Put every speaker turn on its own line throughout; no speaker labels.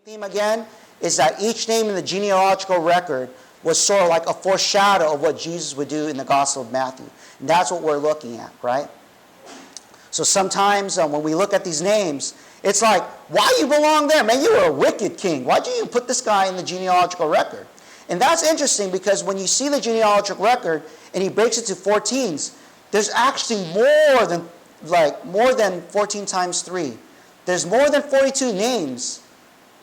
theme again is that each name in the genealogical record was sort of like a foreshadow of what Jesus would do in the Gospel of Matthew. And that's what we're looking at, right? So sometimes when we look at these names, it's like, why you belong there? Man, you were a wicked king. Why did you put this guy in the genealogical record? And that's interesting because when you see the genealogical record and he breaks it to 14s, there's actually more than 14 times 3. There's more than 42 names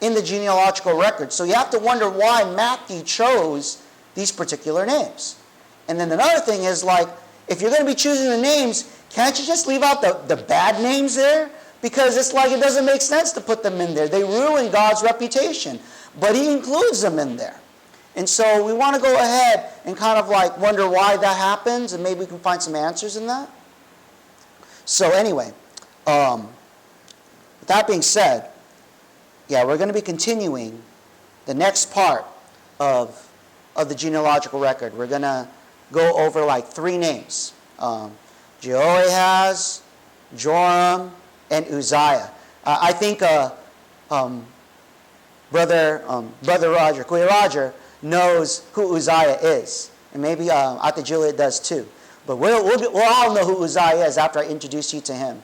in the genealogical record. So you have to wonder why Matthew chose these particular names. And then another thing is, like, if you're going to be choosing the names, can't you just leave out the bad names there? Because it's like it doesn't make sense to put them in there. They ruin God's reputation. But he includes them in there. And so we want to go ahead and kind of like wonder why that happens, and maybe we can find some answers in that. So anyway, with that being said, yeah, we're going to be continuing the next part of the genealogical record. We're going to go over like 3 names. Jehoahaz, Joram, and Uzziah. I think Brother Roger, Kuya Roger, knows who Uzziah is. And maybe Ate Juliet does too. But we'll all know who Uzziah is after I introduce you to him.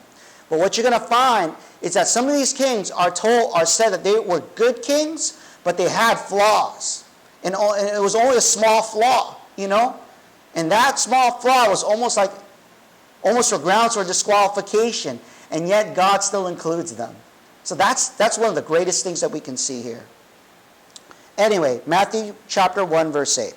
But what you're going to find is that some of these kings are said that they were good kings, but they had flaws. And it was only a small flaw, you know? And that small flaw was almost for grounds for disqualification. And yet God still includes them. So that's one of the greatest things that we can see here. Anyway, Matthew chapter 1, verse 8.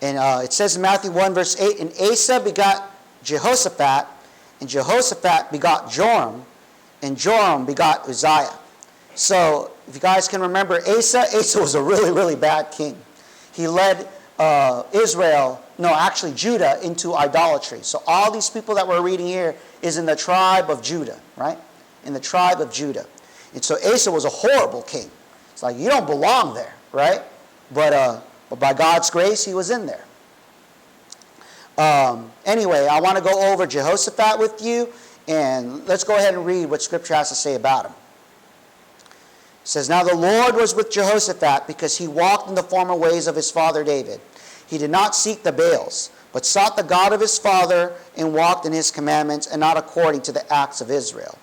And it says in Matthew 1, verse 8, and Asa begot Jehoshaphat, and Jehoshaphat begot Joram, and Joram begot Uzziah. So, if you guys can remember Asa was a really, really bad king. He led Judah into idolatry. So all these people that we're reading here is in the tribe of Judah, right? In the tribe of Judah. And so Asa was a horrible king. It's like, you don't belong there, right? But by God's grace, he was in there. Anyway, I want to go over Jehoshaphat with you, and let's go ahead and read what Scripture has to say about him. It says, now the Lord was with Jehoshaphat because he walked in the former ways of his father David. He did not seek the Baals, but sought the God of his father and walked in his commandments and not according to the acts of Israel.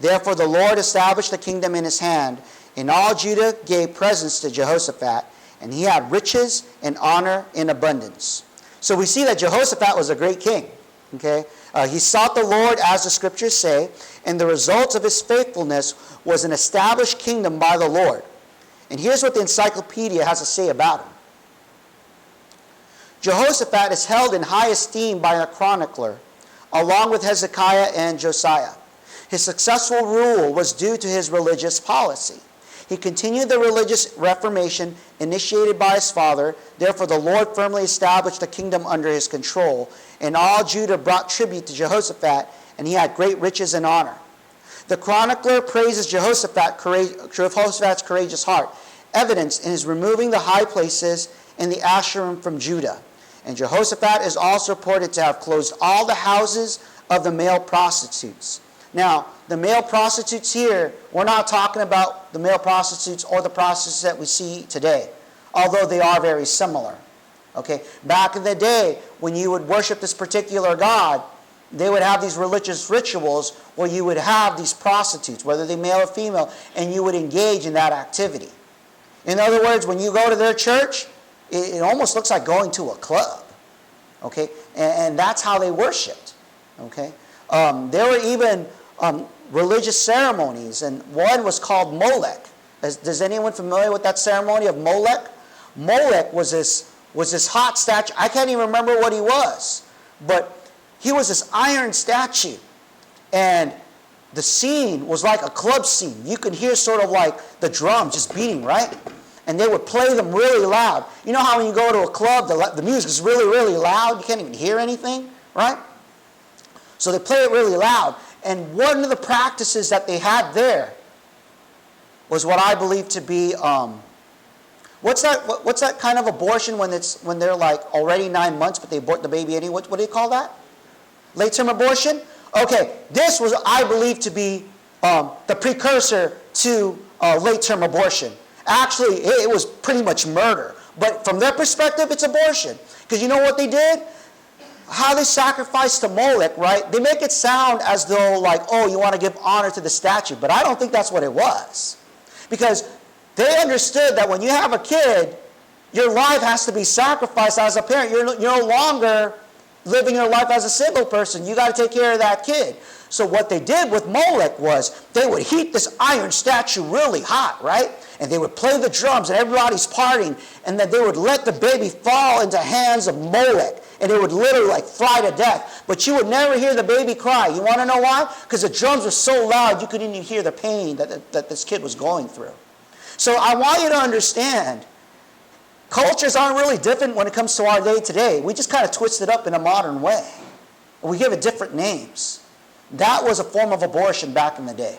Therefore the Lord established the kingdom in his hand, and all Judah gave presents to Jehoshaphat, and he had riches and honor in abundance. So we see that Jehoshaphat was a great king. Okay? He sought the Lord, as the Scriptures say, and the result of his faithfulness was an established kingdom by the Lord. And here's what the encyclopedia has to say about him. Jehoshaphat is held in high esteem by a chronicler, along with Hezekiah and Josiah. His successful rule was due to his religious policy. He continued the religious reformation initiated by his father. Therefore, the Lord firmly established the kingdom under his control. And all Judah brought tribute to Jehoshaphat, and he had great riches and honor. The chronicler praises Jehoshaphat's courageous heart, evidenced in his removing the high places and the Asherim from Judah. And Jehoshaphat is also reported to have closed all the houses of the male prostitutes. Now, the male prostitutes here, we're not talking about the male prostitutes or the prostitutes that we see today, although they are very similar. Okay, back in the day, when you would worship this particular god, they would have these religious rituals where you would have these prostitutes, whether they male or female, and you would engage in that activity. In other words, when you go to their church, it almost looks like going to a club. Okay, and that's how they worshipped. Okay, there were even religious ceremonies, and one was called Molech. Is anyone familiar with that ceremony of Molech? Molech was this hot statue. I can't even remember what he was, but he was this iron statue, and the scene was like a club scene. You could hear sort of like the drums just beating, right? And they would play them really loud. You know how when you go to a club, the music is really, really loud? You can't even hear anything, right? So they play it really loud. And one of the practices that they had there was what I believe to be What's that kind of abortion when they're like already 9 months, but they abort the baby anyway? What do you call that? Late-term abortion? Okay, this was, I believe, to be the precursor to late-term abortion. Actually, it was pretty much murder. But from their perspective, it's abortion. Because you know what they did? How they sacrificed to Molech, right? They make it sound as though like, oh, you want to give honor to the statue. But I don't think that's what it was. Because they understood that when you have a kid, your life has to be sacrificed as a parent. You're no longer living your life as a single person. You got to take care of that kid. So what they did with Molech was they would heat this iron statue really hot, right? And they would play the drums and everybody's partying. And then they would let the baby fall into hands of Molech. And it would literally like fry to death. But you would never hear the baby cry. You want to know why? Because the drums were so loud you couldn't even hear the pain that this kid was going through. So I want you to understand, cultures aren't really different when it comes to our day today. We just kind of twist it up in a modern way. We give it different names. That was a form of abortion back in the day.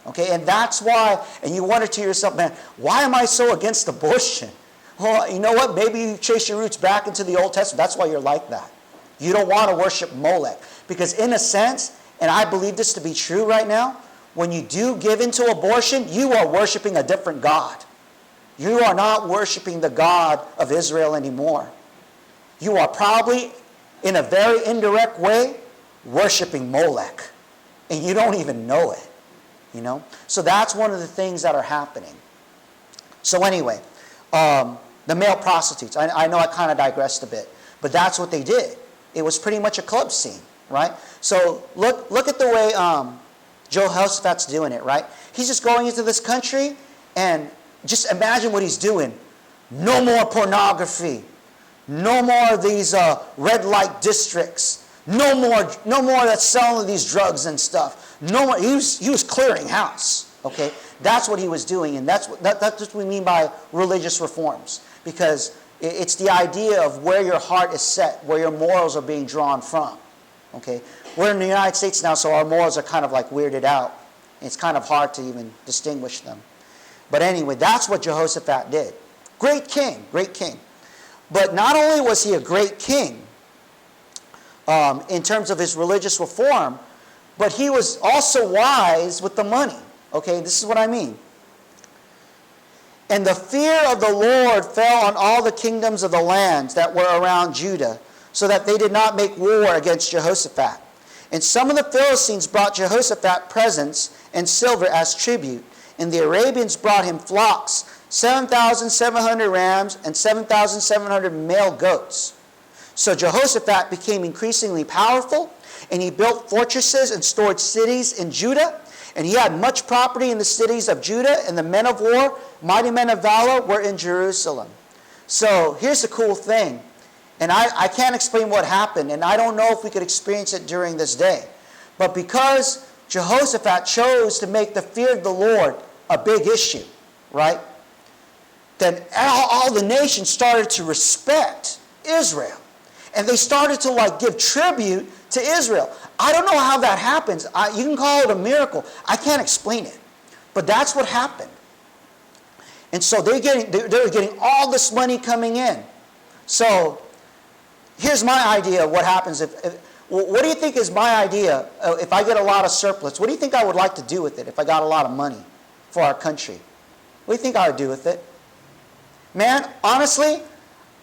Okay, and that's why, and you wonder to yourself, man, why am I so against abortion? Well, you know what? Maybe you trace your roots back into the Old Testament. That's why you're like that. You don't want to worship Molech. Because in a sense, and I believe this to be true right now, when you do give into abortion, you are worshiping a different God. You are not worshiping the God of Israel anymore. You are probably, in a very indirect way, worshiping Molech. And you don't even know it. You know? So that's one of the things that are happening. So anyway, the male prostitutes. I know I kind of digressed a bit. But that's what they did. It was pretty much a club scene. Right? So look at the way Jehoshaphat's doing it. Right? He's just going into this country and just imagine what he's doing. No more pornography. No more of these red light districts. No more that's selling these drugs and stuff. No more. He was clearing house. Okay, that's what he was doing, and that's what we mean by religious reforms, because it's the idea of where your heart is set, where your morals are being drawn from. Okay, we're in the United States now, so our morals are kind of like weirded out. It's kind of hard to even distinguish them. But anyway, that's what Jehoshaphat did. Great king, great king. But not only was he a great king in terms of his religious reform, but he was also wise with the money. Okay, this is what I mean. And the fear of the Lord fell on all the kingdoms of the lands that were around Judah, so that they did not make war against Jehoshaphat. And some of the Philistines brought Jehoshaphat presents and silver as tribute, and the Arabians brought him flocks, 7,700 rams and 7,700 male goats. So Jehoshaphat became increasingly powerful, and he built fortresses and stored cities in Judah, and he had much property in the cities of Judah, and the men of war, mighty men of valor, were in Jerusalem. So here's the cool thing, and I can't explain what happened, and I don't know if we could experience it during this day, but because Jehoshaphat chose to make the fear of the Lord a big issue, right? Then all the nations started to respect Israel. And they started to give tribute to Israel. I don't know how that happens. You can call it a miracle. I can't explain it. But that's what happened. And so they were getting all this money coming in. So here's my idea of what happens what do you think is my idea if I get a lot of surplus? What do you think I would like to do with it if I got a lot of money for our country? What do you think I would do with it? Man, honestly,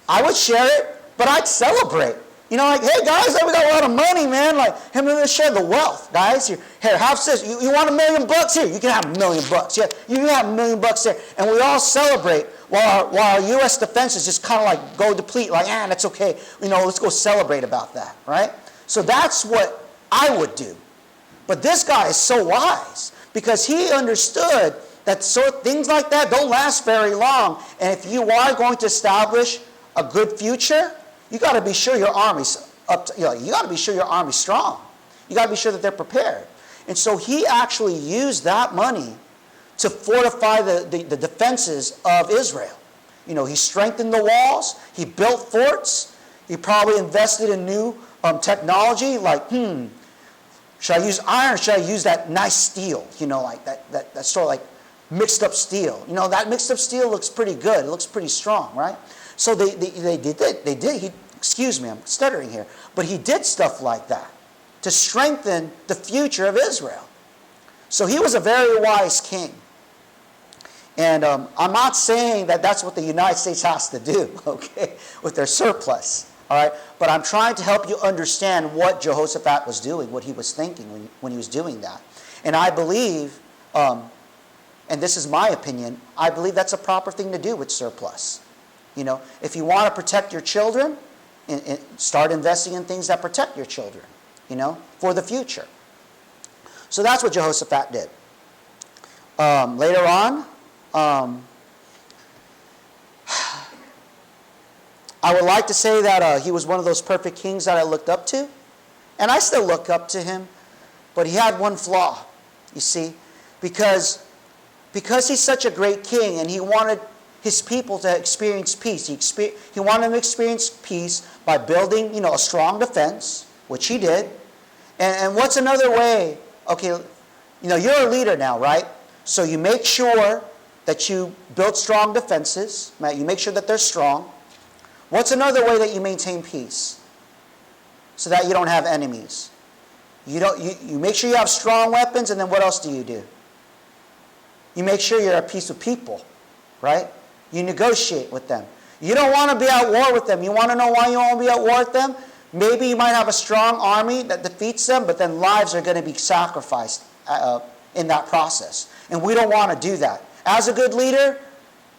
I would share it, but I'd celebrate. You know, like, hey guys, we got a lot of money, man. Like, hey, let's share the wealth, guys. Here, have this. You want $1 million? Here, you can have $1 million. Yeah, you can have $1 million there, and we all celebrate while our U.S. defenses just kind of like go deplete. Like, that's okay. You know, let's go celebrate about that, right? So that's what I would do. But this guy is so wise because he understood that things like that don't last very long. And if you are going to establish a good future, you got to be sure your army's you got to be sure your army's strong. You got to be sure that they're prepared. And so he actually used that money to fortify the defenses of Israel. You know, he strengthened the walls. He built forts. He probably invested in new technology. Like, should I use iron or should I use that nice steel? You know, like that sort of like mixed up steel. You know, that mixed up steel looks pretty good. It looks pretty strong, right? So they did. Excuse me, I'm stuttering here. But he did stuff like that to strengthen the future of Israel. So he was a very wise king. And I'm not saying that that's what the United States has to do, okay, with their surplus, all right? But I'm trying to help you understand what Jehoshaphat was doing, what he was thinking when he was doing that. And I believe, and this is my opinion, I believe that's a proper thing to do with surplus. You know, if you want to protect your children, start investing in things that protect your children, you know, for the future. So that's what Jehoshaphat did. Later on, I would like to say that he was one of those perfect kings that I looked up to. And I still look up to him. But he had one flaw, you see. Because he's such a great king and he wanted his people to experience peace. He wanted them to experience peace by building, you know, a strong defense, which he did. And what's another way? Okay, you know, you're a leader now, right? So you make sure that you build strong defenses. Right? You make sure that they're strong. What's another way that you maintain peace? So that you don't have enemies. You make sure you have strong weapons, and then what else do? You make sure you're at peace with people, right? You negotiate with them. You don't want to be at war with them. You want to know why you don't want to be at war with them? Maybe you might have a strong army that defeats them, but then lives are going to be sacrificed in that process. And we don't want to do that. As a good leader,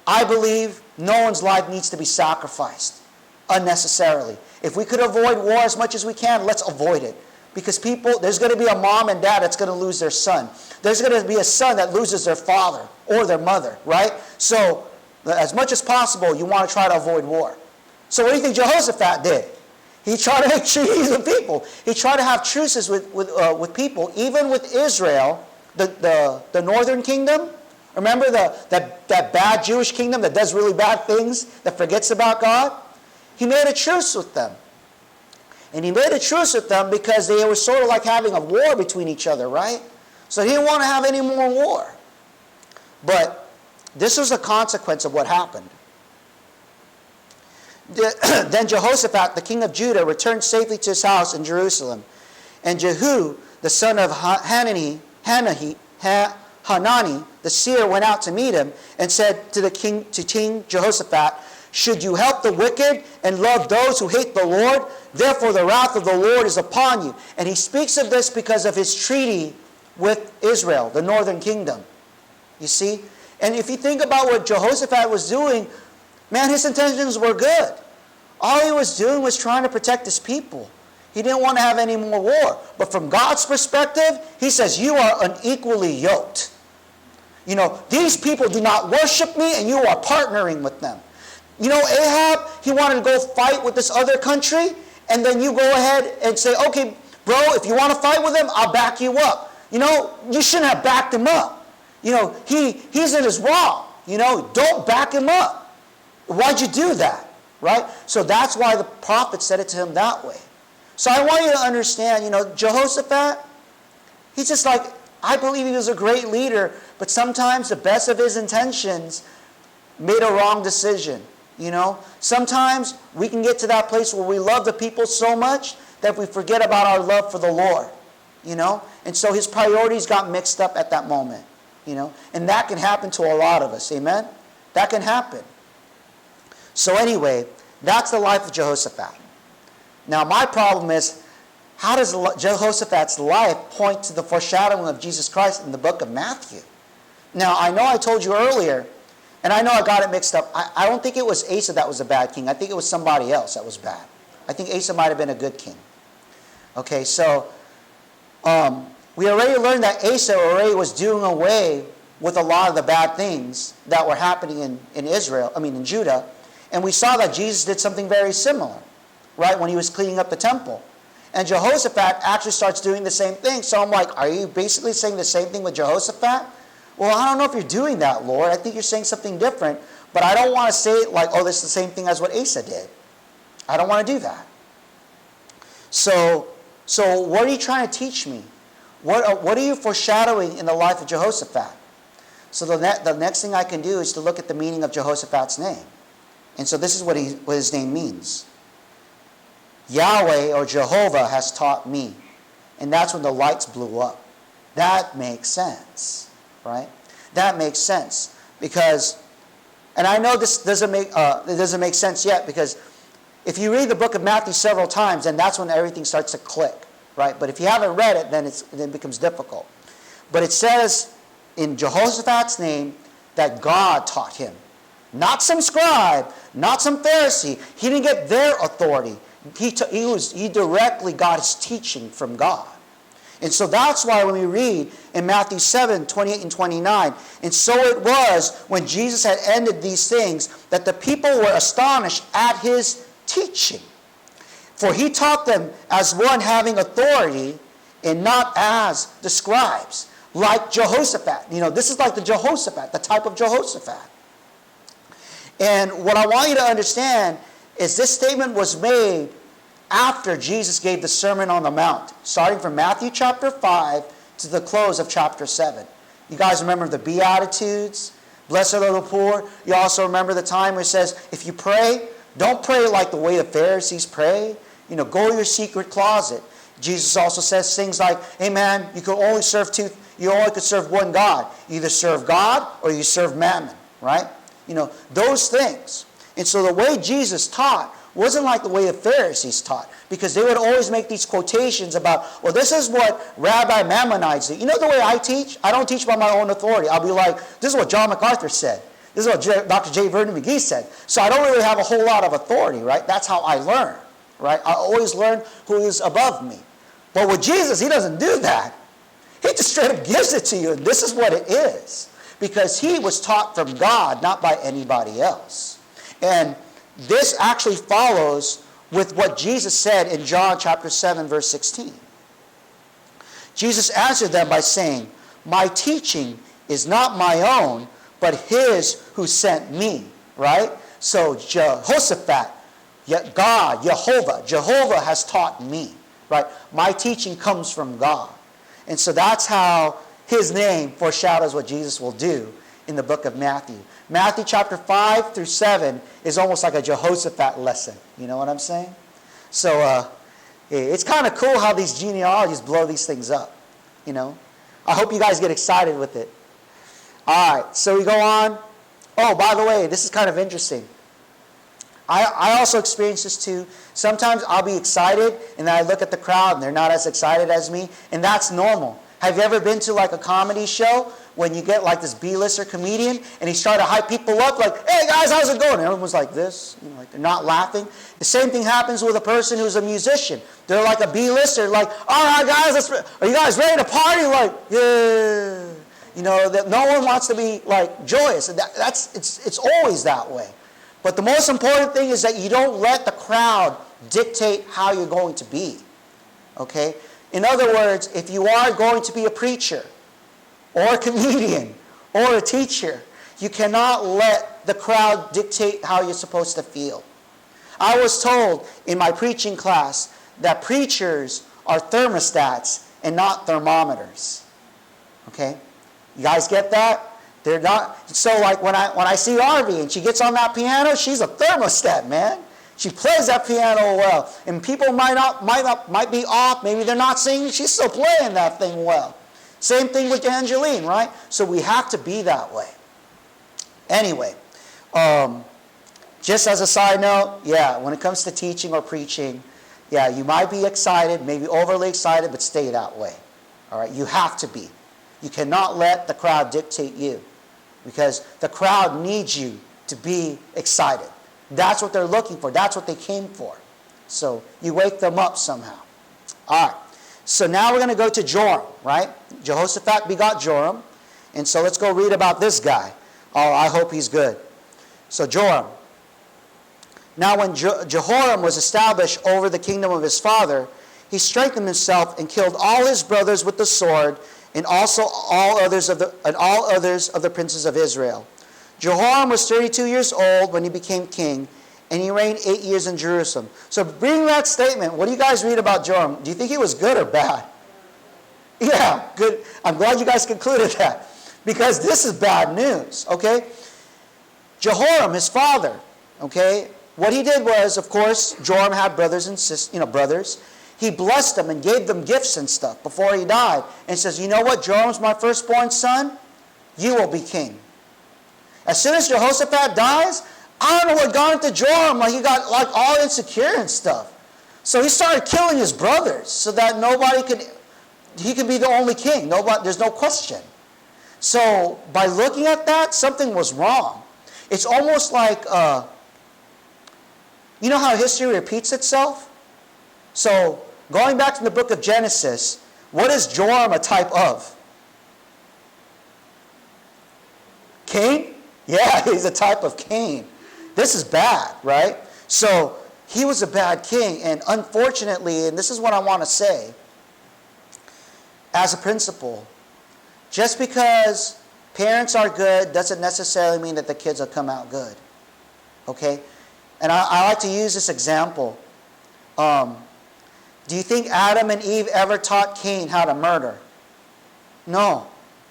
I believe no one's life needs to be sacrificed unnecessarily. If we could avoid war as much as we can, let's avoid it. Because there's going to be a mom and dad that's going to lose their son. There's going to be a son that loses their father or their mother, right? So, as much as possible, you want to try to avoid war. So what do you think Jehoshaphat did? He tried to make treaties with people. He tried to have truces with people, even with Israel, the northern kingdom. Remember that bad Jewish kingdom that does really bad things, that forgets about God? He made a truce with them. And he made a truce with them because they were sort of like having a war between each other, right? So he didn't want to have any more war. But this was a consequence of what happened. Then Jehoshaphat, the king of Judah, returned safely to his house in Jerusalem. And Jehu, the son of Hanani, the seer, went out to meet him and said to King Jehoshaphat, "Should you help the wicked and love those who hate the Lord? Therefore the wrath of the Lord is upon you." And he speaks of this because of his treaty with Israel, the northern kingdom. You see? And if you think about what Jehoshaphat was doing, man, his intentions were good. All he was doing was trying to protect his people. He didn't want to have any more war. But from God's perspective, he says, you are unequally yoked. You know, these people do not worship me and you are partnering with them. You know, Ahab, he wanted to go fight with this other country, and then you go ahead and say, okay, bro, if you want to fight with him, I'll back you up. You know, you shouldn't have backed him up. You know, he's in his wrong. You know, don't back him up. Why'd you do that? Right? So that's why the prophet said it to him that way. So I want you to understand, you know, Jehoshaphat, he's just like, I believe he was a great leader, but sometimes the best of his intentions made a wrong decision. You know, sometimes we can get to that place where we love the people so much that we forget about our love for the Lord. You know, and so his priorities got mixed up at that moment. You know, and that can happen to a lot of us. Amen? That can happen. So anyway, that's the life of Jehoshaphat. Now my problem is, how does Jehoshaphat's life point to the foreshadowing of Jesus Christ in the book of Matthew? Now I know I told you earlier, and I know I got it mixed up. I don't think it was Asa that was a bad king. I think it was somebody else that was bad. I think Asa might have been a good king. Okay, so we already learned that Asa already was doing away with a lot of the bad things that were happening in Judah. And we saw that Jesus did something very similar, right, when he was cleaning up the temple. And Jehoshaphat actually starts doing the same thing. So I'm like, are you basically saying the same thing with Jehoshaphat? Well, I don't know if you're doing that, Lord. I think you're saying something different. But I don't want to say it like, oh, this is the same thing as what Asa did. I don't want to do that. So what are you trying to teach me? What are you foreshadowing in the life of Jehoshaphat? So the next thing I can do is to look at the meaning of Jehoshaphat's name. And so this is what his name means. Yahweh or Jehovah has taught me. And that's when the lights blew up. That makes sense, right? That makes sense. Because, and I know this doesn't make sense yet, because if you read the book of Matthew several times, then that's when everything starts to click, right? But if you haven't read it, then it becomes difficult. But it says in Jehoshaphat's name that God taught him. Not some scribe, not some Pharisee. He didn't get their authority. He directly got his teaching from God. And so that's why when we read in Matthew 7, 28 and 29, and so it was when Jesus had ended these things that the people were astonished at his teaching. For he taught them as one having authority and not as the scribes, like Jehoshaphat. This is like the Jehoshaphat, the type of Jehoshaphat. And what I want you to understand is this statement was made after Jesus gave the Sermon on the Mount, starting from Matthew chapter 5 to the close of chapter 7. You guys remember the Beatitudes? Blessed are the poor. You also remember the time where it says, if you pray, don't pray like the way the Pharisees pray. Go to your secret closet. Jesus also says things like, hey man, you only could serve one God. You either serve God or you serve mammon, right? Those things. And so the way Jesus taught wasn't like the way the Pharisees taught, because they would always make these quotations about, well, this is what Rabbi Maimonides did. The way I teach? I don't teach by my own authority. I'll be like, this is what John MacArthur said. This is what Dr. J. Vernon McGee said. So I don't really have a whole lot of authority, right? That's how I learn, right? I always learn who is above me. But with Jesus, he doesn't do that. He just straight up gives it to you, and this is what it is. Because he was taught from God, not by anybody else. And this actually follows with what Jesus said in John chapter 7, verse 16. Jesus answered them by saying, my teaching is not my own, but his who sent me. Right? So Jehoshaphat, God, Jehovah has taught me. Right? My teaching comes from God. And so that's how his name foreshadows what Jesus will do in the book of Matthew. Matthew chapter 5 through 7 is almost like a Jehoshaphat lesson. You know what I'm saying? So it's kind of cool how these genealogies blow these things up. I hope you guys get excited with it. All right, so we go on. Oh, by the way, this is kind of interesting. I also experience this too. Sometimes I'll be excited and then I look at the crowd and they're not as excited as me, and that's normal. Have you ever been to like a comedy show when you get like this B-lister comedian and he's trying to hype people up like, hey guys, how's it going? And everyone's like this, like they're not laughing. The same thing happens with a person who's a musician. They're like a B-lister, like, all right guys, are you guys ready to party? Like, yeah. That no one wants to be like joyous. It's always that way. But the most important thing is that you don't let the crowd dictate how you're going to be. Okay? In other words, if you are going to be a preacher, or a comedian, or a teacher, you cannot let the crowd dictate how you're supposed to feel. I was told in my preaching class that preachers are thermostats and not thermometers. Okay? You guys get that? They're not. So like when I see Arvy and she gets on that piano, she's a thermostat, man. She plays that piano well. And people might be off, maybe they're not singing, she's still playing that thing well. Same thing with Angeline, right? So we have to be that way. Anyway, just as a side note, when it comes to teaching or preaching, you might be excited, maybe overly excited, but stay that way. All right, you have to be. You cannot let the crowd dictate you, because the crowd needs you to be excited. That's what they're looking for. That's what they came for. So you wake them up somehow. All right. So now we're going to go to Joram, right? Jehoshaphat begot Joram. And so let's go read about this guy. Oh, I hope he's good. So Joram. Now when Jehoram was established over the kingdom of his father, he strengthened himself and killed all his brothers with the sword, and also all others of the princes of Israel. Jehoram was 32 years old when he became king, and he reigned 8 years in Jerusalem. So reading that statement, what do you guys read about Joram? Do you think he was good or bad? Yeah, good. I'm glad you guys concluded that. because this is bad news, okay? Jehoram, his father, okay, what he did was, of course, Joram had brothers and brothers. He blessed them and gave them gifts and stuff before he died. And says, you know what, Joram's my firstborn son. You will be king. As soon as Jehoshaphat dies, I don't know what got into Joram. Like he got like all insecure and stuff. So he started killing his brothers so that he could be the only king. There's no question. So by looking at that, something was wrong. It's almost like, you know how history repeats itself? So going back to the book of Genesis, what is Joram a type of? Cain? Yeah, he's a type of Cain. This is bad, right? So he was a bad king, and unfortunately, and this is what I want to say, as a principle, just because parents are good doesn't necessarily mean that the kids will come out good. Okay? And I like to use this example. Do you think Adam and Eve ever taught Cain how to murder? No.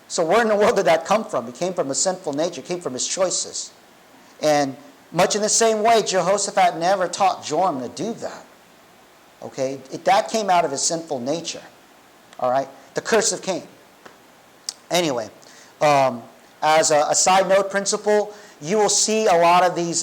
So where in the world did that come from? It came from a sinful nature. It came from his choices. And much in the same way, Jehoshaphat never taught Joram to do that. Okay? That came out of his sinful nature. All right? The curse of Cain. Anyway, as a side note principle, you will see a lot of these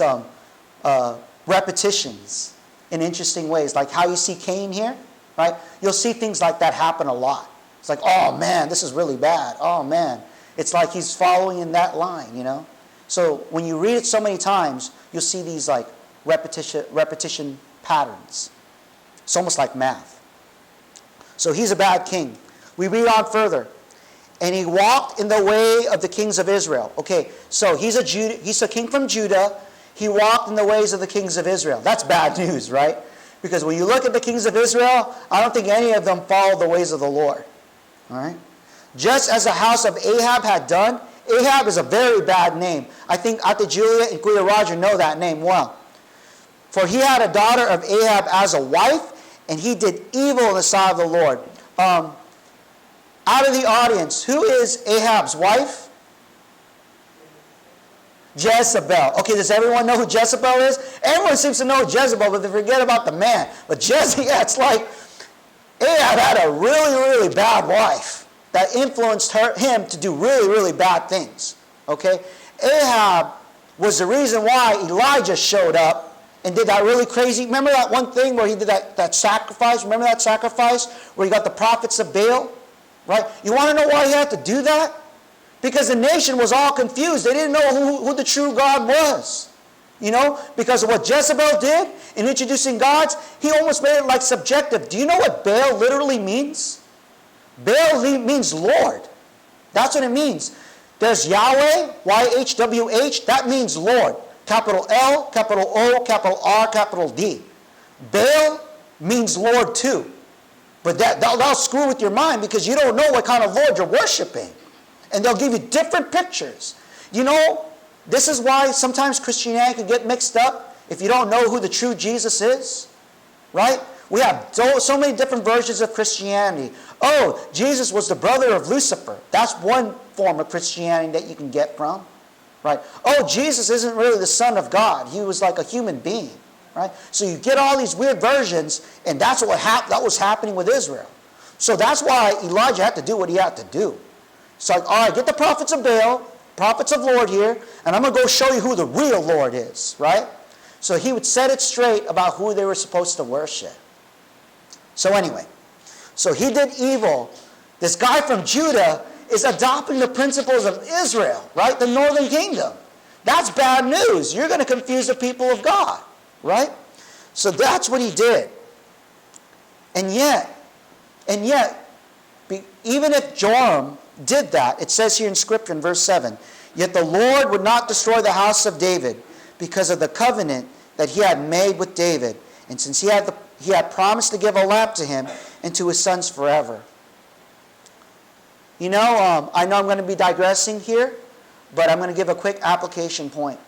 repetitions in interesting ways. Like how you see Cain here, right? You'll see things like that happen a lot. It's like, oh man, this is really bad. Oh man. It's like he's following in that line, you know? So when you read it so many times, you'll see these like repetition patterns. It's almost like math. So he's a bad king. We read on further. And he walked in the way of the kings of Israel. Okay, so he's a king from Judah. He walked in the ways of the kings of Israel. That's bad news, right? Because when you look at the kings of Israel, I don't think any of them followed the ways of the Lord. All right? Just as the house of Ahab had done. Ahab is a very bad name. I think Ate Julia and Kuya Roger know that name well. For he had a daughter of Ahab as a wife, and he did evil in the sight of the Lord. Out of the audience, who is Ahab's wife? Jezebel. Okay, does everyone know who Jezebel is? Everyone seems to know Jezebel, but they forget about the man. But it's like Ahab had a really, really bad wife that influenced him to do really, really bad things. Okay? Ahab was the reason why Elijah showed up and did that really crazy. Remember that one thing where he did that sacrifice? Remember that sacrifice where he got the prophets of Baal? Right? You want to know why he had to do that? Because the nation was all confused. They didn't know who the true God was. You know? Because of what Jezebel did in introducing gods, he almost made it like subjective. Do you know what Baal literally means? Baal means Lord. That's what it means. There's Yahweh, YHWH, that means Lord. Capital L, capital O, capital R, capital D. Baal means Lord too. But that'll screw with your mind because you don't know what kind of Lord you're worshiping. And they'll give you different pictures. You know, this is why sometimes Christianity can get mixed up if you don't know who the true Jesus is. Right? We have so many different versions of Christianity. Oh, Jesus was the brother of Lucifer. That's one form of Christianity that you can get from. Right? Oh, Jesus isn't really the Son of God. He was like a human being. Right? So you get all these weird versions, and that's that was happening with Israel. So that's why Elijah had to do what he had to do. It's like, all right, get the prophets of Baal, prophets of Lord here, and I'm going to go show you who the real Lord is. Right? So he would set it straight about who they were supposed to worship. So anyway, so he did evil. This guy from Judah is adopting the principles of Israel, right? The northern kingdom. That's bad news. You're going to confuse the people of God. Right? So that's what he did. And yet, even if Joram did that, it says here in Scripture in verse 7, yet the Lord would not destroy the house of David because of the covenant that he had made with David, and since he had promised to give a lamp to him and to his sons forever. You know, I know I'm going to be digressing here, but I'm going to give a quick application point.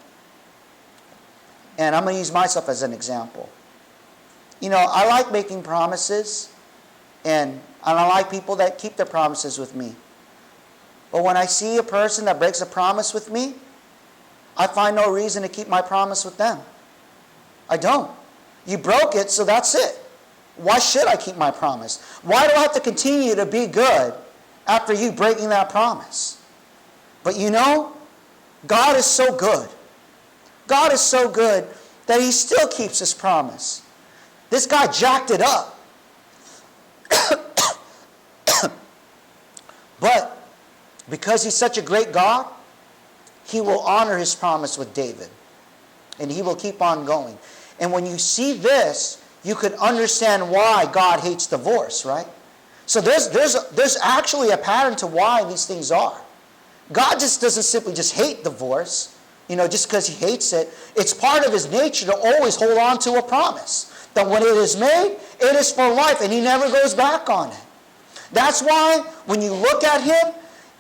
And I'm going to use myself as an example. You know, I like making promises, and I like people that keep their promises with me. But when I see a person that breaks a promise with me, I find no reason to keep my promise with them. I don't. You broke it, so that's it. Why should I keep my promise? Why do I have to continue to be good after you breaking that promise? But you know, God is so good. God is so good that He still keeps His promise. This guy jacked it up. But because He's such a great God, He will honor His promise with David. And He will keep on going. And when you see this, you can understand why God hates divorce, right? So there's actually a pattern to why these things are. God just doesn't simply just hate divorce, just because He hates it. It's part of His nature to always hold on to a promise. That when it is made, it is for life, and He never goes back on it. That's why when you look at Him,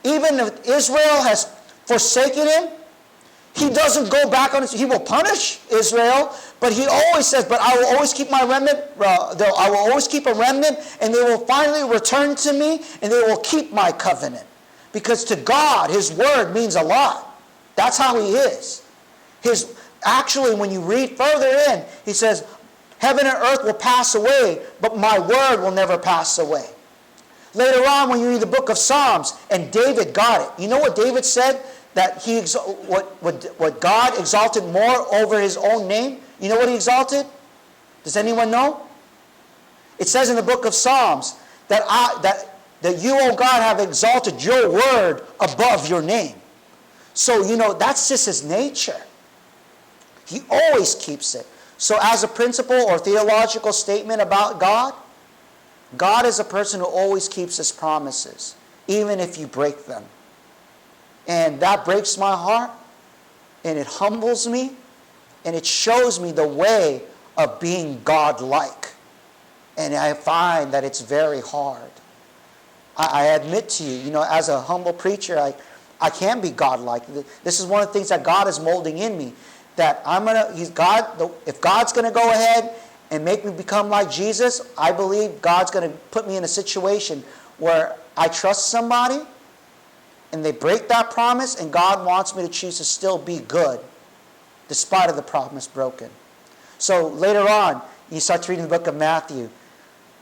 even if Israel has forsaken Him, He doesn't go back on it. He will punish Israel, but He always says, but I will always keep my remnant, I will always keep a remnant, and they will finally return to me, and they will keep my covenant. Because to God, His word means a lot. That's how He is. Actually, when you read further in, He says, heaven and earth will pass away, but my word will never pass away. Later on, when you read the book of Psalms, and David got it. You know what David said? That what God exalted more over His own name? You know what He exalted? Does anyone know? It says in the book of Psalms that you, O God, have exalted your word above your name. So, that's just His nature. He always keeps it. So as a principle or theological statement about God, God is a person who always keeps His promises, even if you break them. And that breaks my heart, and it humbles me, and it shows me the way of being God-like. And I find that it's very hard. I admit to you, as a humble preacher, I can't be God-like. This is one of the things that God is molding in me. That if God's going to go ahead and make me become like Jesus, I believe God's going to put me in a situation where I trust somebody, and they break that promise, and God wants me to choose to still be good, despite of the promise broken. So later on, you start to read the book of Matthew.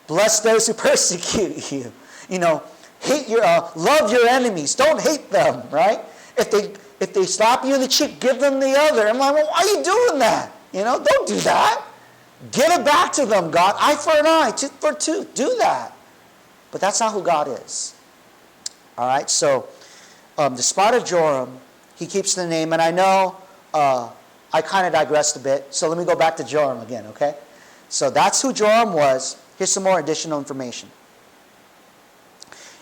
Bless those who persecute you. Love your enemies. Don't hate them, right? If they slap you in the cheek, give them the other. I'm like, well, why are you doing that? Don't do that. Give it back to them, God. Eye for an eye, tooth for a tooth. Do that. But that's not who God is. All right, so despite of Joram, he keeps the name. And I know I kind of digressed a bit. So let me go back to Joram again, okay? So that's who Joram was. Here's some more additional information.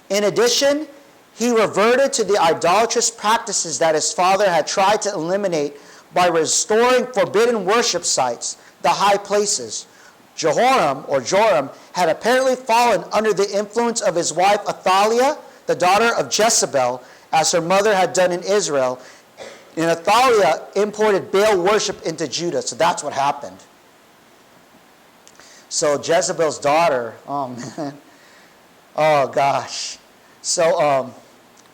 In addition, he reverted to the idolatrous practices that his father had tried to eliminate by restoring forbidden worship sites, the high places. Joram had apparently fallen under the influence of his wife Athaliah, the daughter of Jezebel, as her mother had done in Israel. And Athaliah imported Baal worship into Judah. So that's what happened. So Jezebel's daughter, oh man. Oh gosh. So,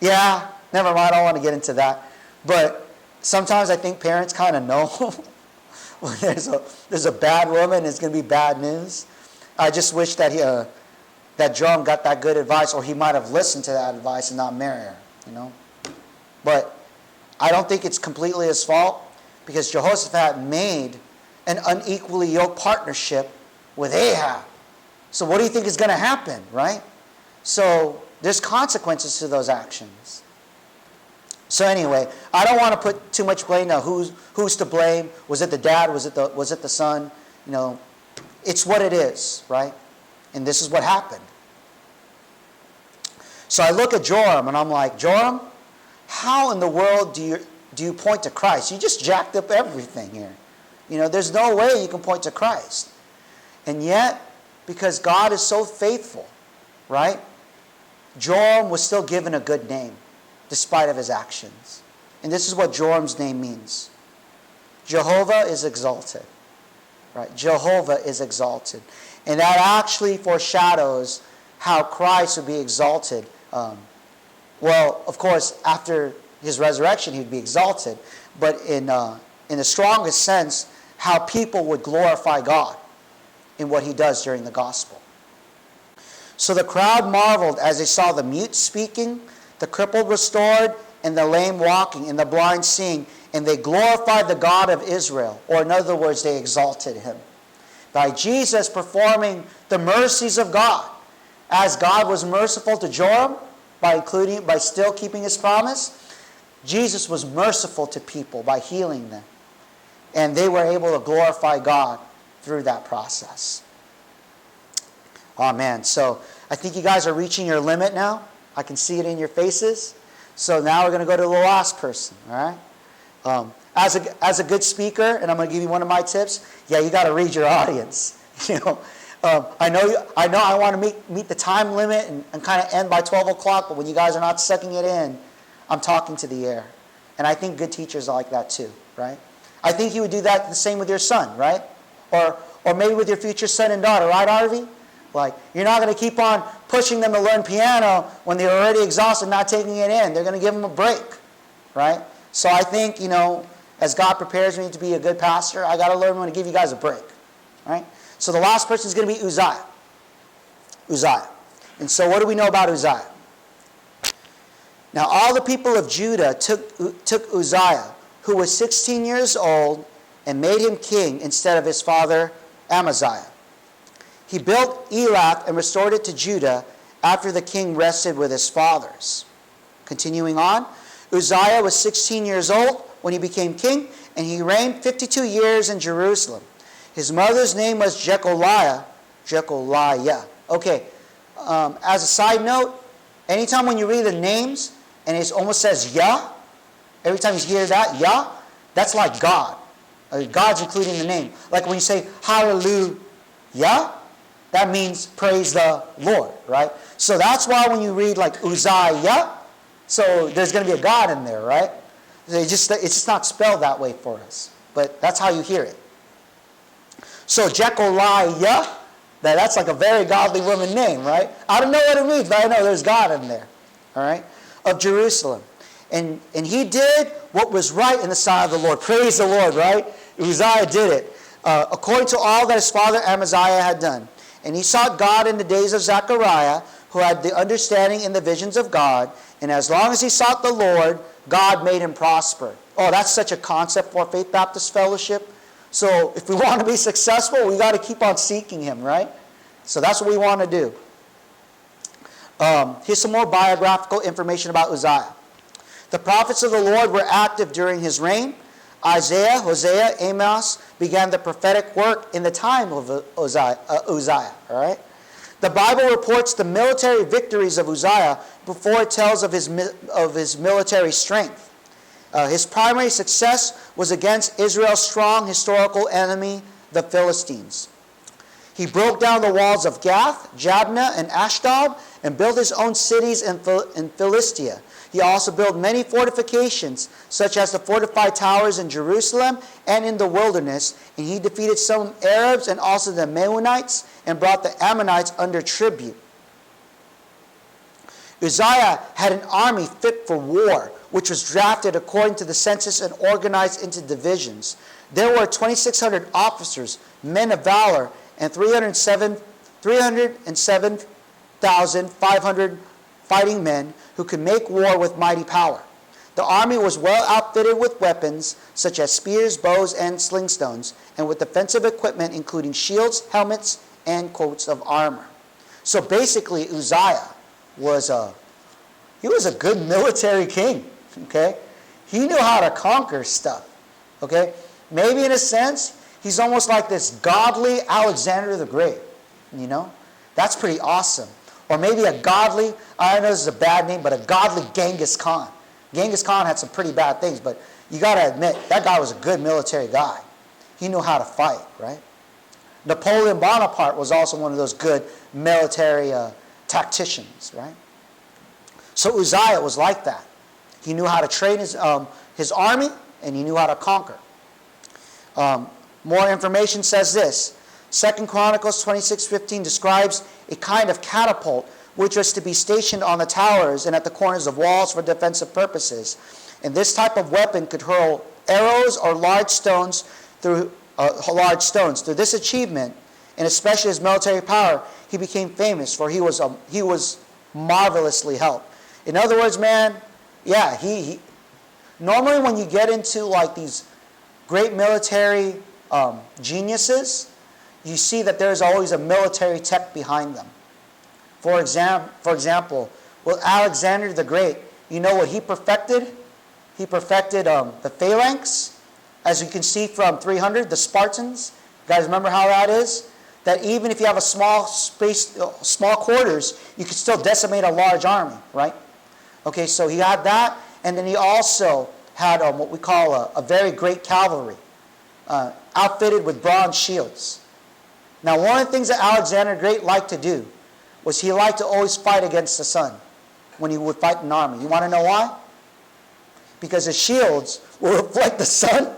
never mind. I don't want to get into that. But sometimes I think parents kind of know when there's a bad woman, it's going to be bad news. I just wish that that Joram got that good advice, or he might have listened to that advice and not marry her, But I don't think it's completely his fault, because Jehoshaphat made an unequally yoked partnership with Ahab. So what do you think is going to happen, right? So there's consequences to those actions. So anyway, I don't want to put too much blame now. Who's to blame? Was it the dad? Was it the son? It's what it is, right? And this is what happened. So I look at Joram and I'm like, Joram, how in the world do you point to Christ? You just jacked up everything here. There's no way you can point to Christ. And yet, because God is so faithful, right? Joram was still given a good name, despite of his actions. And this is what Joram's name means. Jehovah is exalted. Right? Jehovah is exalted. And that actually foreshadows how Christ would be exalted Well, of course, after his resurrection, he'd be exalted. But in the strongest sense, how people would glorify God in what he does during the gospel. So the crowd marveled as they saw the mute speaking, the crippled restored, and the lame walking, and the blind seeing, and they glorified the God of Israel. Or in other words, they exalted him. By Jesus performing the mercies of God, as God was merciful to Joram by still keeping his promise, Jesus was merciful to people by healing them. And they were able to glorify God through that process. Oh man, so I think you guys are reaching your limit now. I can see it in your faces. So now we're going to go to the last person, all right? As a good speaker, and I'm going to give you one of my tips, you got to read your audience. I know I want to meet the time limit and kind of end by 12 o'clock, but when you guys are not sucking it in, I'm talking to the air. And I think good teachers are like that too, right? I think you would do that the same with your son, right? Or maybe with your future son and daughter, right, Arvi? Like, you're not going to keep on pushing them to learn piano when they're already exhausted, not taking it in. They're going to give them a break, right? So I think, as God prepares me to be a good pastor, I got to learn when to give you guys a break, right? So the last person is going to be Uzziah. Uzziah. And so what do we know about Uzziah? Now all the people of Judah took Uzziah, who was 16 years old, and made him king instead of his father Amaziah. He built Elath and restored it to Judah after the king rested with his fathers. Continuing on, Uzziah was 16 years old when he became king, and he reigned 52 years in Jerusalem. His mother's name was Jecoliah. Okay, as a side note, anytime when you read the names and it almost says Yah, every time you hear that, Yah, that's like God. God's including the name. Like when you say Hallelujah, that means praise the Lord, right? So that's why when you read like Uzziah, so there's going to be a God in there, right? It's just not spelled that way for us. But that's how you hear it. So Jecoliah, that's like a very godly woman name, right? I don't know what it means, but I know there's God in there, all right? Of Jerusalem. And he did what was right in the sight of the Lord. Praise the Lord, right? Uzziah did it. According to all that his father Amaziah had done. And he sought God in the days of Zechariah, who had the understanding in the visions of God. And as long as he sought the Lord, God made him prosper. Oh, that's such a concept for Faith Baptist Fellowship. So if we want to be successful, we got to keep on seeking him, right? So that's what we want to do. Here's some more biographical information about Uzziah. The prophets of the Lord were active during his reign. Isaiah, Hosea, Amos began the prophetic work in the time of Uzziah. All right? The Bible reports the military victories of Uzziah before it tells of his military strength. His primary success was against Israel's strong historical enemy, the Philistines. He broke down the walls of Gath, Jabneh, and Ashdod, and built his own cities in Philistia. He also built many fortifications, such as the fortified towers in Jerusalem and in the wilderness. And he defeated some Arabs and also the Meunites, and brought the Ammonites under tribute. Uzziah had an army fit for war, which was drafted according to the census and organized into divisions. There were 2,600 officers, men of valor, and 307,500 fighting men who could make war with mighty power. The army was well outfitted with weapons such as spears, bows, and slingstones, and with defensive equipment including shields, helmets, and coats of armor. So basically, Uzziah was a good military king. Okay, he knew how to conquer stuff. Okay, maybe in a sense, he's almost like this godly Alexander the Great. That's pretty awesome. Or maybe a godly, I know this is a bad name, but a godly Genghis Khan. Genghis Khan had some pretty bad things, but you got to admit, that guy was a good military guy. He knew how to fight, right? Napoleon Bonaparte was also one of those good military tacticians, right? So Uzziah was like that. He knew how to train his army, and he knew how to conquer. More information says this. 2 Chronicles 26:15 describes a kind of catapult which was to be stationed on the towers and at the corners of walls for defensive purposes. And this type of weapon could hurl arrows or large stones through Through this achievement, and especially his military power, he became famous, for he was marvelously helped. In other words, man, yeah, he normally when you get into like these great military geniuses, you see that there's always a military tech behind them. For example, with Alexander the Great, you know what he perfected? He perfected the phalanx. As you can see from 300, the Spartans. You guys remember how that is? That even if you have a small quarters, you can still decimate a large army, right? Okay, so he had that, and then he also had what we call a very great cavalry, outfitted with bronze shields. Now, one of the things that Alexander the Great liked to do was he liked to always fight against the sun when he would fight an army. You want to know why? Because his shields will reflect the sun,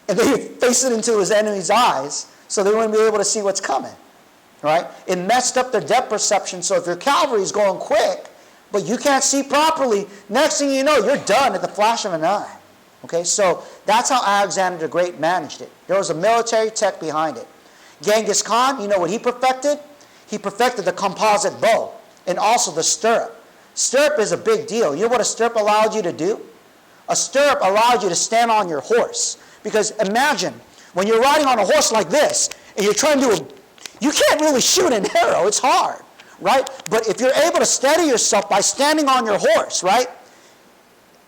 and they would face it into his enemy's eyes, so they wouldn't be able to see what's coming. Right? It messed up their depth perception, so if your cavalry is going quick, but you can't see properly, next thing you know, you're done at the flash of an eye. Okay, so that's how Alexander the Great managed it. There was a military tech behind it. Genghis Khan, you know what he perfected? He perfected the composite bow and also the stirrup. Stirrup is a big deal. You know what a stirrup allowed you to do? A stirrup allowed you to stand on your horse. Because imagine, when you're riding on a horse like this, and you're trying to you can't really shoot an arrow, it's hard, right? But if you're able to steady yourself by standing on your horse, right?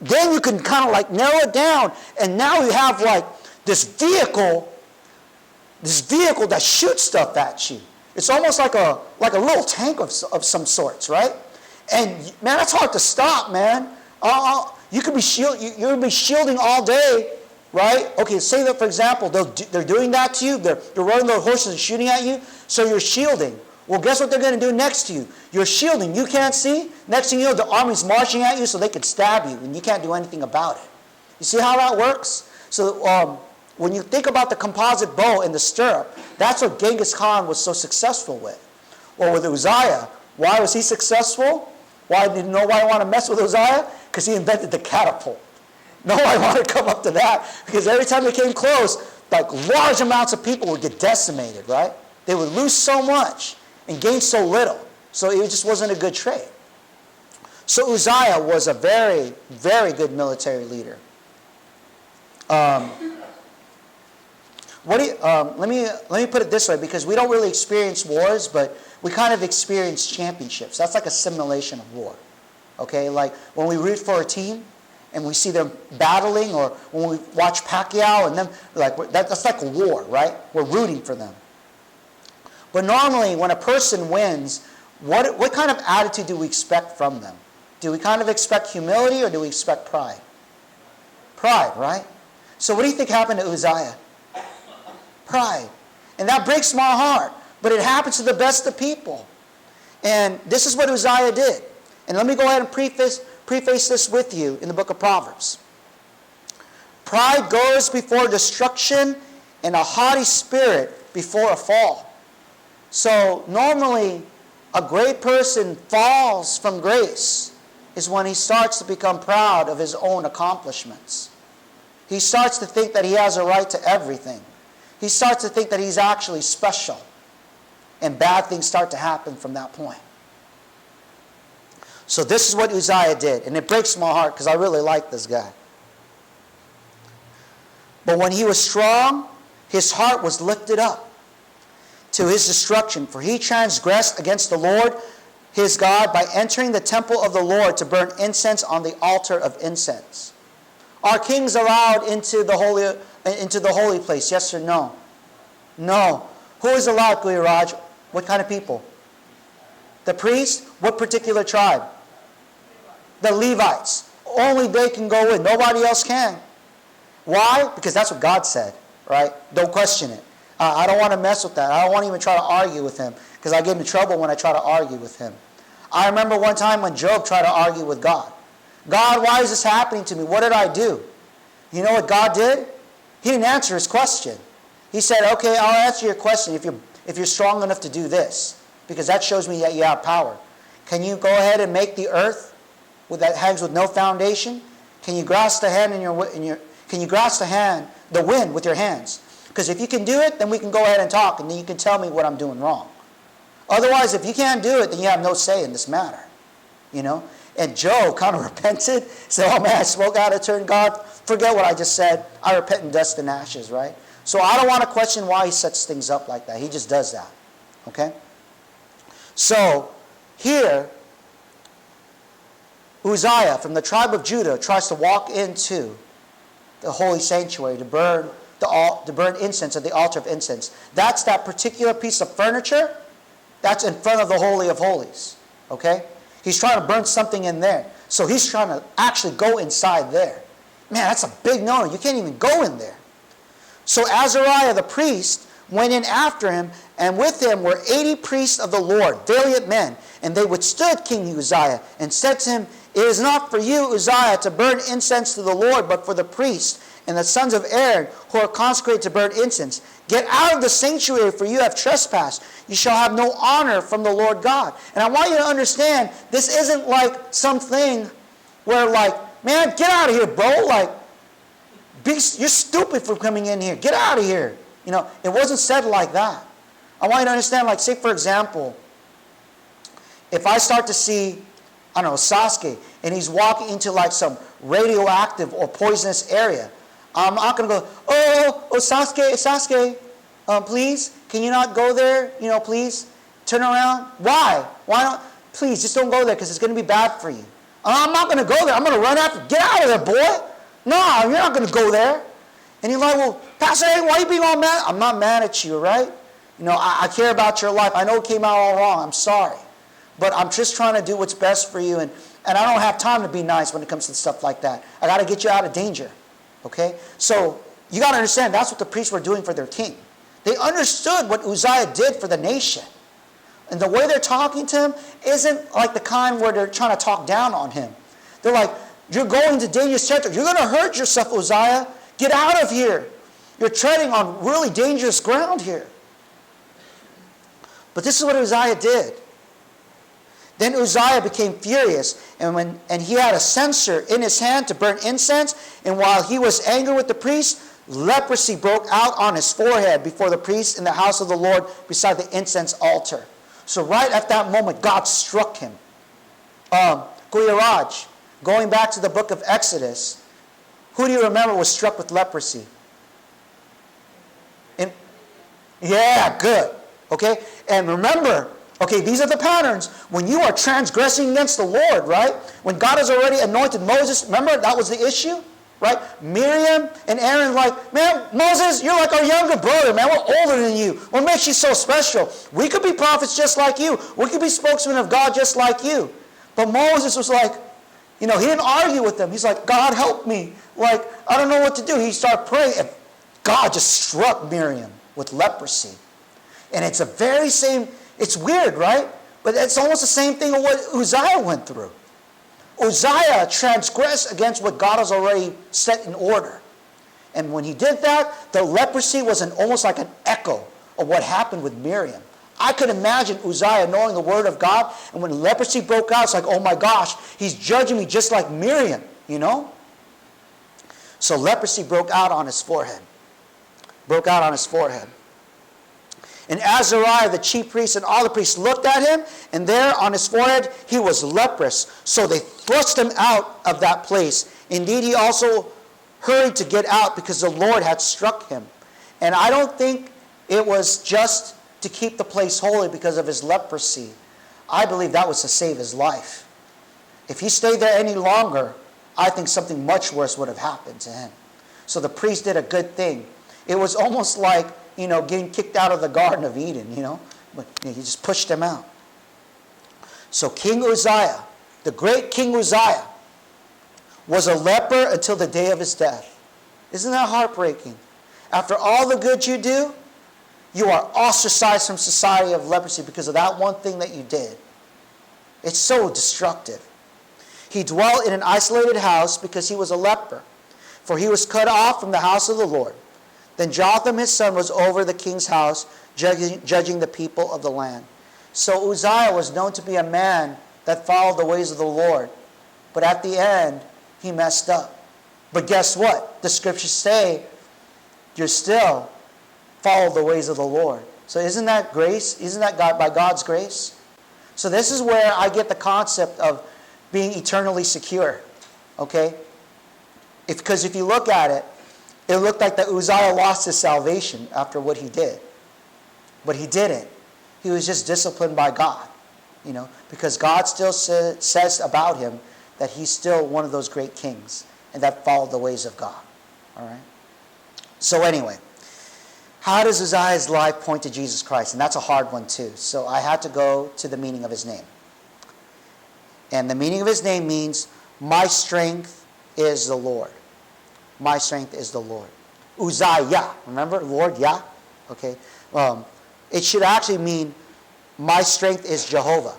Then you can kind of like narrow it down, and now you have like this vehicle that shoots stuff at you. It's almost like a little tank of some sorts, right? And man, that's hard to stop, man. You could be you'll be shielding all day, right? Okay, say that for example, they're doing that to you. They're running their horses and shooting at you, so you're shielding. Well, guess what they're going to do next to you? You're shielding. You can't see. Next thing you know, the army's marching at you, so they could stab you, and you can't do anything about it. You see how that works? So when you think about the composite bow and the stirrup, that's what Genghis Khan was so successful with. Or with Uzziah, why was he successful? Why did nobody want to mess with Uzziah? Because he invented the catapult. Nobody wanted to come up to that, because every time they came close, like large amounts of people would get decimated, right? They would lose so much and gain so little. So it just wasn't a good trade. So Uzziah was a very, very good military leader. Let me put it this way, because we don't really experience wars, but we kind of experience championships. That's like a simulation of war. Okay, like when we root for a team and we see them battling, or when we watch Pacquiao and them, that's like a war, right? We're rooting for them. But normally, when a person wins, what kind of attitude do we expect from them? Do we kind of expect humility, or do we expect pride? Pride, right? So what do you think happened to Uzziah? Pride. And that breaks my heart. But it happens to the best of people. And this is what Uzziah did. And let me go ahead and preface this with you in the book of Proverbs. Pride goes before destruction, and a haughty spirit before a fall. So normally, a great person falls from grace is when he starts to become proud of his own accomplishments. He starts to think that he has a right to everything. He starts to think that he's actually special. And bad things start to happen from that point. So this is what Uzziah did. And it breaks my heart, because I really like this guy. But when he was strong, his heart was lifted up to his destruction. For he transgressed against the Lord his God by entering the temple of the Lord to burn incense on the altar of incense. Are kings allowed into the holy place? Yes or no? No. Who is allowed, Raj? What kind of people? The priests? What particular tribe? The Levites. Only they can go in. Nobody else can. Why? Because that's what God said, right? Don't question it. I don't want to mess with that. I don't want to even try to argue with him, because I get in trouble when I try to argue with him. I remember one time when Job tried to argue with God. God, why is this happening to me? What did I do? You know what God did? He didn't answer his question. He said, okay, I'll answer your question if you're strong enough to do this, because that shows me that you have power. Can you go ahead and make the earth that hangs with no foundation? Can you grasp the hand can you grasp the wind with your hands? Because if you can do it, then we can go ahead and talk, and then you can tell me what I'm doing wrong. Otherwise, if you can't do it, then you have no say in this matter. You know? And Job kind of repented, said, oh man, I spoke out of turn. God, forget what I just said. I repent in dust and ashes, right? So I don't want to question why he sets things up like that. He just does that. Okay? So, here, Uzziah from the tribe of Judah tries to walk into the holy sanctuary to burn incense at the altar of incense. That's that particular piece of furniture that's in front of the Holy of Holies. Okay? He's trying to burn something in there. So he's trying to actually go inside there. Man, that's a big no-no. You can't even go in there. So Azariah the priest went in after him, and with him were 80 priests of the Lord, valiant men. And they withstood King Uzziah, and said to him, it is not for you, Uzziah, to burn incense to the Lord, but for the priests and the sons of Aaron, who are consecrated to burn incense. Get out of the sanctuary, for you have trespassed. You shall have no honor from the Lord God. And I want you to understand, this isn't like something where like, man, get out of here, bro. Like, you're stupid for coming in here. Get out of here. You know, it wasn't said like that. I want you to understand, like, say, for example, if I start to see, I don't know, Sasuke, and he's walking into like some radioactive or poisonous area, I'm not going to go, oh, Sasuke, please, can you not go there? You know, please, turn around. Why? Why not? Please, just don't go there because it's going to be bad for you. I'm not going to go there. I'm going to run after. Get out of there, boy. No, you're not going to go there. And he's like, well, Pastor, hey, why are you being all mad? I'm not mad at you, right? You know, I care about your life. I know it came out all wrong. I'm sorry. But I'm just trying to do what's best for you. And I don't have time to be nice when it comes to stuff like that. I got to get you out of danger. Okay? So you got to understand, that's what the priests were doing for their king. They understood what Uzziah did for the nation. And the way they're talking to him isn't like the kind where they're trying to talk down on him. They're like, you're going to dangerous territory. You're going to hurt yourself, Uzziah. Get out of here. You're treading on really dangerous ground here. But this is what Uzziah did. Then Uzziah became furious, and he had a censer in his hand to burn incense. And while he was angry with the priest, leprosy broke out on his forehead before the priest in the house of the Lord beside the incense altar. So right at that moment, God struck him. Kuyaraj, going back to the book of Exodus, who do you remember was struck with leprosy? Yeah, good. Okay? And remember, okay, these are the patterns. When you are transgressing against the Lord, right? When God has already anointed Moses, remember that was the issue? Right? Miriam and Aaron like, man, Moses, you're like our younger brother, man. We're older than you. What makes you so special? We could be prophets just like you. We could be spokesmen of God just like you. But Moses was like, you know, he didn't argue with them. He's like, God, help me. Like, I don't know what to do. He started praying, and God just struck Miriam with leprosy. And it's a very same, it's weird, right? But it's almost the same thing of what Uzziah went through. Uzziah transgressed against what God has already set in order. And when he did that, the leprosy was almost like an echo of what happened with Miriam. I could imagine Uzziah knowing the word of God, and when leprosy broke out, it's like, oh my gosh, he's judging me just like Miriam, you know? So leprosy broke out on his forehead. Broke out on his forehead. And Azariah, the chief priest, and all the priests looked at him, and there on his forehead he was leprous. So they thrust him out of that place. Indeed, he also hurried to get out because the Lord had struck him. And I don't think it was just to keep the place holy because of his leprosy. I believe that was to save his life. If he stayed there any longer, I think something much worse would have happened to him. So the priest did a good thing. It was almost like, you know, getting kicked out of the Garden of Eden, you know. But he just pushed him out. So King Uzziah, the great King Uzziah, was a leper until the day of his death. Isn't that heartbreaking? After all the good you do, you are ostracized from society of leprosy because of that one thing that you did. It's so destructive. He dwelt in an isolated house because he was a leper, for he was cut off from the house of the Lord. Then Jotham his son was over the king's house, judging the people of the land. So Uzziah was known to be a man that followed the ways of the Lord. But at the end, he messed up. But guess what? The scriptures say you're still follow the ways of the Lord. So isn't that grace? Isn't that God by God's grace? So this is where I get the concept of being eternally secure. Okay? Because if you look at it, it looked like that Uzziah lost his salvation after what he did. But he didn't. He was just disciplined by God. Because God still says about him that he's still one of those great kings and that followed the ways of God. All right? So anyway, how does Uzziah's life point to Jesus Christ? And that's a hard one too. So I had to go to the meaning of his name. And the meaning of his name means, my strength is the Lord. My strength is the Lord. Uzziah. Remember? Lord, Yah? Okay. It should actually mean, my strength is Jehovah.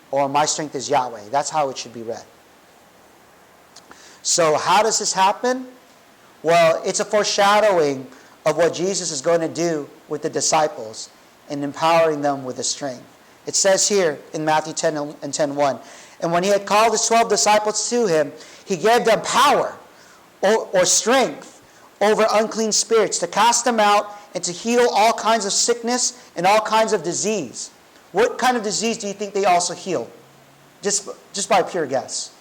Or my strength is Yahweh. That's how it should be read. So how does this happen? Well, it's a foreshadowing of what Jesus is going to do with the disciples and empowering them with his strength. It says here in Matthew 10 and 10:1, and when he had called his 12 disciples to him, he gave them power or strength over unclean spirits to cast them out and to heal all kinds of sickness and all kinds of disease. What kind of disease do you think they also healed? Just by pure guess.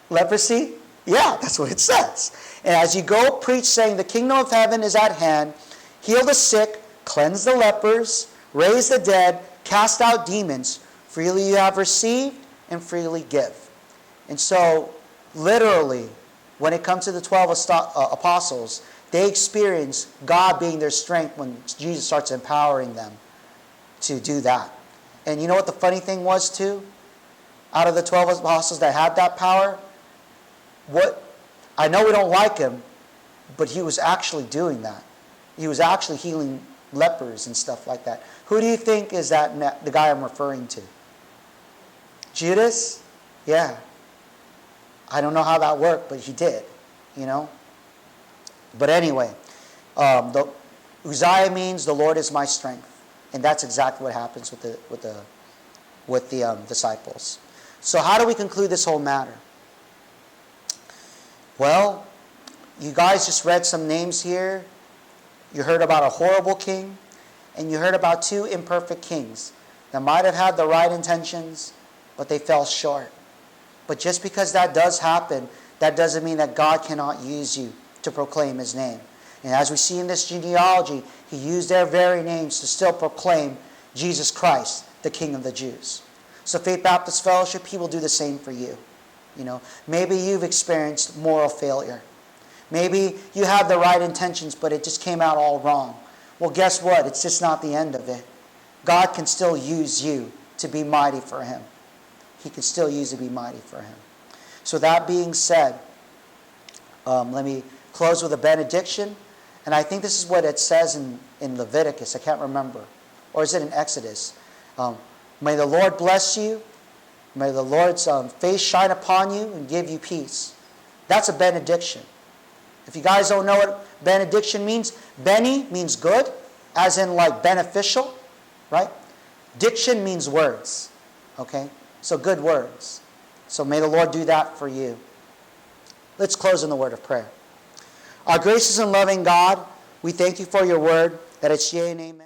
Leprosy? Yeah, that's what it says. And as you go, preach, saying, the kingdom of heaven is at hand. Heal the sick, cleanse the lepers, raise the dead, cast out demons. Freely you have received, and freely give. And so, literally, when it comes to the 12 apostles, they experience God being their strength when Jesus starts empowering them to do that. And you know what the funny thing was too? Out of the 12 apostles that had that power, I know we don't like him, but he was actually doing that. He was actually healing lepers and stuff like that. Who do you think is the guy I'm referring to? Judas? Yeah. I don't know how that worked, but he did. But anyway, Uzziah means the Lord is my strength, and that's exactly what happens with the disciples. So how do we conclude this whole matter? Well, you guys just read some names here. You heard about a horrible king, and you heard about two imperfect kings that might have had the right intentions, but they fell short. But just because that does happen, that doesn't mean that God cannot use you to proclaim his name. And as we see in this genealogy, he used their very names to still proclaim Jesus Christ, the King of the Jews. So Faith Baptist Fellowship, he will do the same for you. Maybe you've experienced moral failure. Maybe you have the right intentions, but it just came out all wrong. Well, guess what? It's just not the end of it. God can still use you to be mighty for him. He can still use you to be mighty for him. So that being said, let me close with a benediction. And I think this is what it says in Leviticus. I can't remember. Or is it in Exodus? May the Lord bless you. May the Lord's face shine upon you and give you peace. That's a benediction. If you guys don't know what benediction means, Beni means good, as in like beneficial, right? Diction means words, okay? So good words. So may the Lord do that for you. Let's close in the word of prayer. Our gracious and loving God, we thank you for your word, that it's yea and amen.